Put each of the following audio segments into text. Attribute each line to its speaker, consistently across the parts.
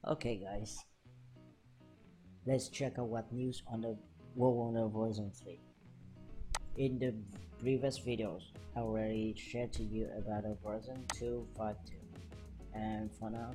Speaker 1: Okay guys, let's check out what news on the Wowonder version 3. In the previous videos, I already shared to you about the version 2.52, and for now,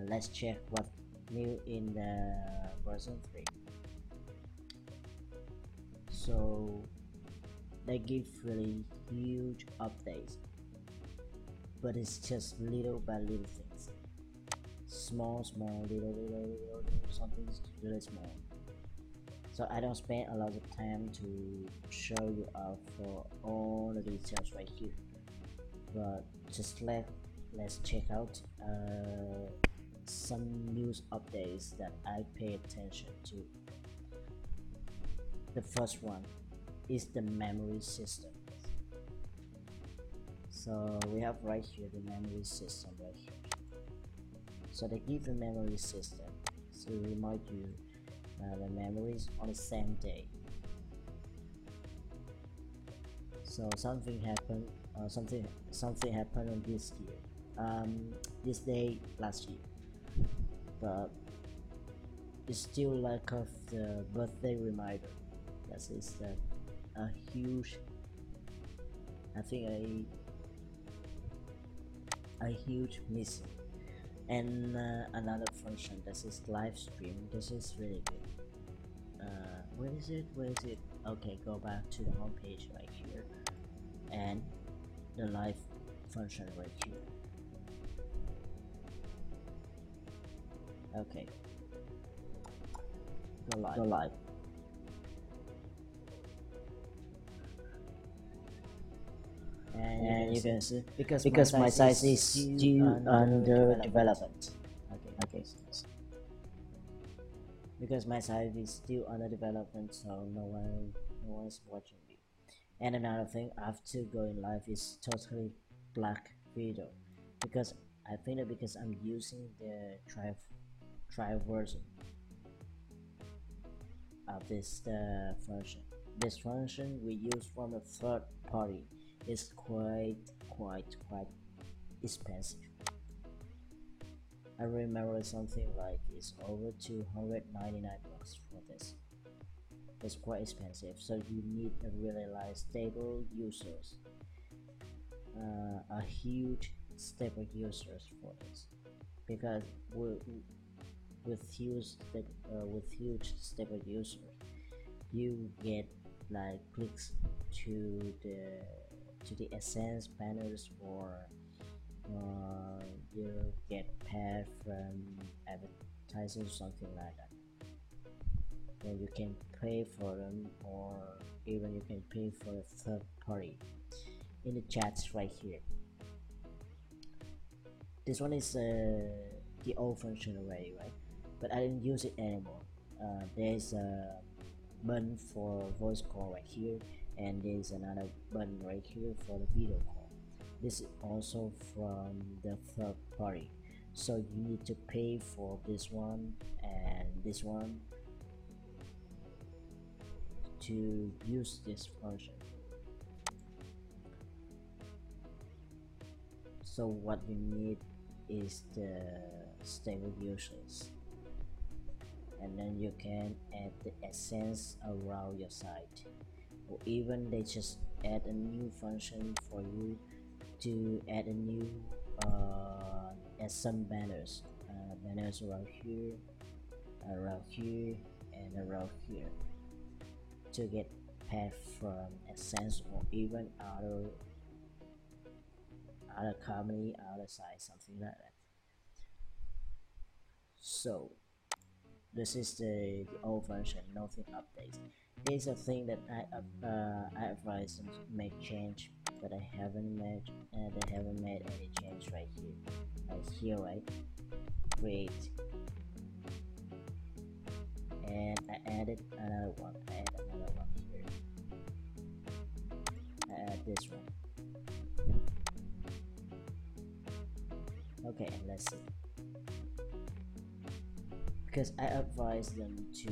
Speaker 1: let's check what new in the version 3. So they give really huge updates, but it's just little by little things. Small, little, something really small. So I don't spend a lot of time to show you out for all the details right here, but just let's check out some news updates that I pay attention to. The first one is the memory system. So we have right here the memory system right here. So they give the memory system to remind you the memories on the same day. So something happened something happened on this year, this day last year, but it's still lack of the birthday reminder. That is a huge, I think a huge missing. And another function, that is live stream. This is really good. Where is it? Okay, go back to the home page right here, and the live function right here. Okay, go live. And you can see because my size is still under development. Okay, because my site is still under development, so no one's watching me. And another thing, after going live is totally black video, because I think that because I'm using the trial version of this function. This function we use from a third party is quite expensive. I remember something like it's over 299 bucks for this. It's quite expensive, so you need a really stable users, a huge stable users for this, because with huge stable users, you get like clicks to the essence banners, or you get paid from advertisers, something like that. Then you can pay for them, or even you can pay for a third party. In the chats right here, this one is the old function already, right? But I didn't use it anymore. There's a button for voice call right here, and there's another button right here for the video call. This is also from the third party, so you need to pay for this one and this one to use this function. So what you need is the stable users, and then you can add the essence around your site, or even they just add a new function for you to add a new add some banners around here, and around here, to get paid from essence, or even other company, other site, something like that. So this is the old version, nothing updates. Here's a thing that I advise them to make change, but they haven't made any change right here, right? Create, and I added another one. Here. I add this one. Okay, and let's see. Because I advise them to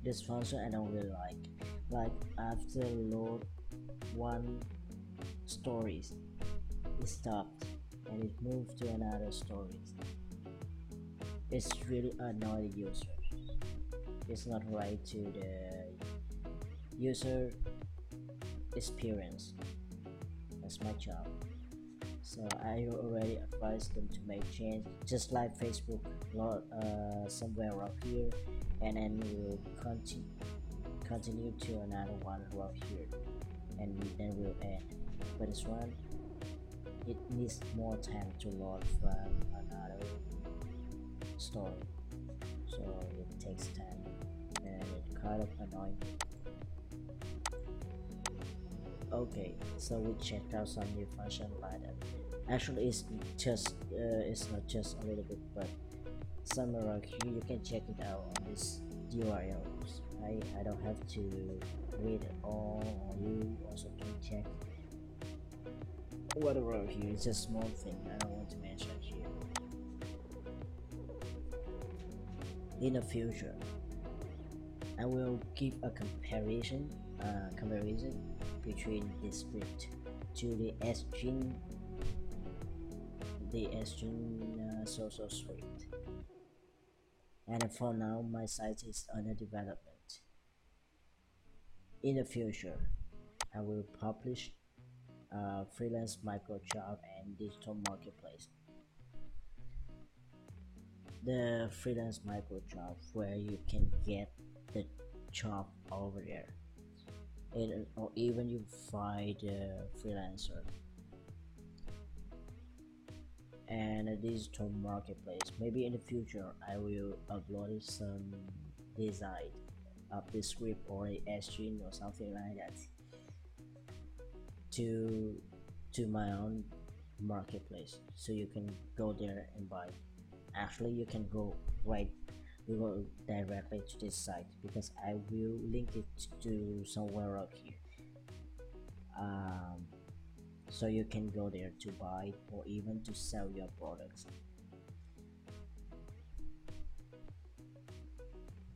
Speaker 1: this function I don't really like after load one stories. It stopped and it moved to another stories. It's really annoying user. It's not right to the user experience. That's my job. So I already advised them to make change, just like Facebook, somewhere up here, and then we'll continue to another one up here, and then we'll end. But this one, it needs more time to load from another story, so it takes time, and it kind of annoying. Okay, so we checked out some new function like that. Actually, it's not just a little bit, but somewhere around here you can check it out on this URLs. I don't have to read it all, or you also can check what around here. It's a small thing I don't want to mention here. In the future, I will give a comparison between this script to the Sgin social script. And for now, my site is under development. In the future, I will publish freelance micro job and digital marketplace. The freelance micro job where you can get the job over there, or even you find a freelancer, and a digital marketplace. Maybe in the future I will upload some design of the script or a SG or something like that to my own marketplace, so you can go there and buy. Actually, you can go directly to this site, because I will link it to somewhere up here, so you can go there to buy or even to sell your products.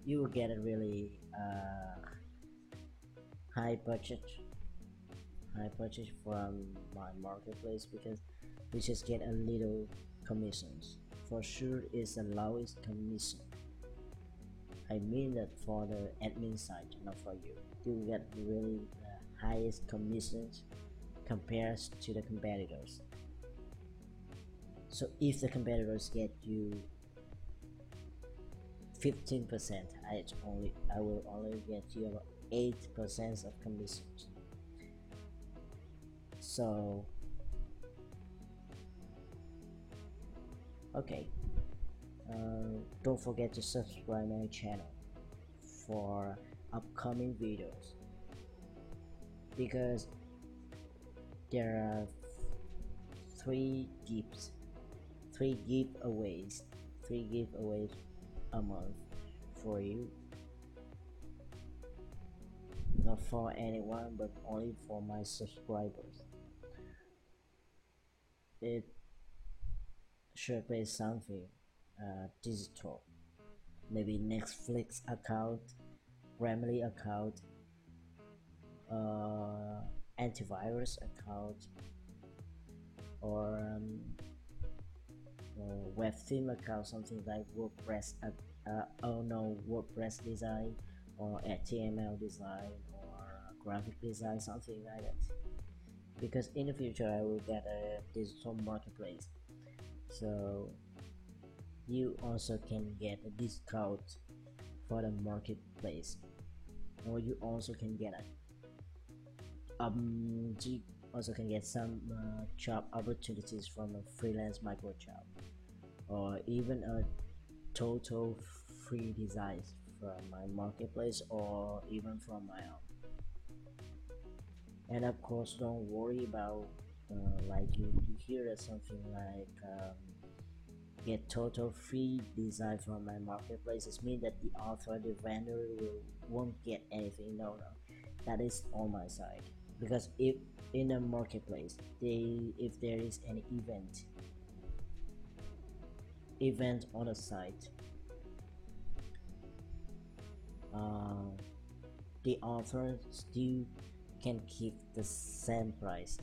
Speaker 1: You will get a really high budget from my marketplace, because we just get a little commissions. For sure is the lowest commission. I mean that for the admin side, not for you. You get really the highest commissions compared to the competitors. So if the competitors get you 15%, I will only get you about 8% of commissions. So okay, don't forget to subscribe my channel for upcoming videos, because there are three giveaways a month for you, not for anyone but only for my subscribers. It should be something digital, maybe Netflix account, Grammarly account, antivirus account, or web theme account, something like WordPress, WordPress design, or HTML design, or graphic design, something like that. Because in the future I will get a digital marketplace, so you also can get a discount for the marketplace, or you also can get some job opportunities from a freelance micro job, or even a total free designs from my marketplace, or even from my own. And of course, don't worry about like you hear something like get total free design from my marketplace. It means that the author, the vendor won't get anything. No, that is on my side. Because if in a marketplace, if there is any event on a site, the author still can keep the same price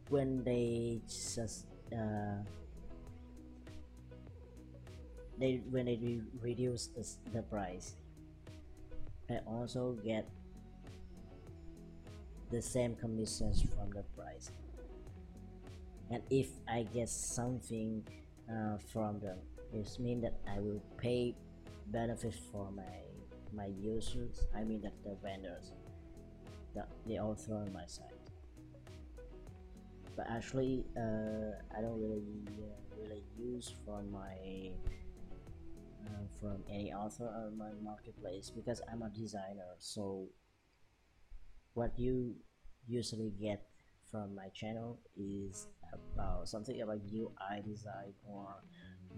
Speaker 1: when they just when they reduce the price, I also get the same commissions from the price. And if I get something from them, it means that I will pay benefits for my users. I mean that the vendors that they all throw on my site. But actually, I don't really use from any author on my marketplace because I'm a designer. So what you usually get from my channel is about something about UI design or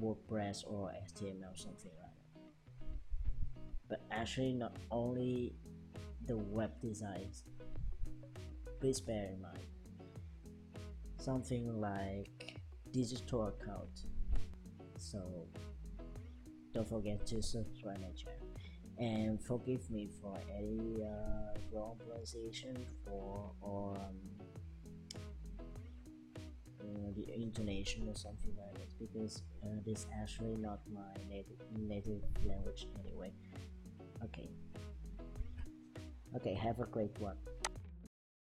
Speaker 1: WordPress or HTML, something like that. But actually, not only the web designs. Please bear in mind something like digital account. So don't forget to subscribe my channel and forgive me for any wrong pronunciation for or the intonation or something like that, because this is actually not my native language anyway. Okay, have a great one.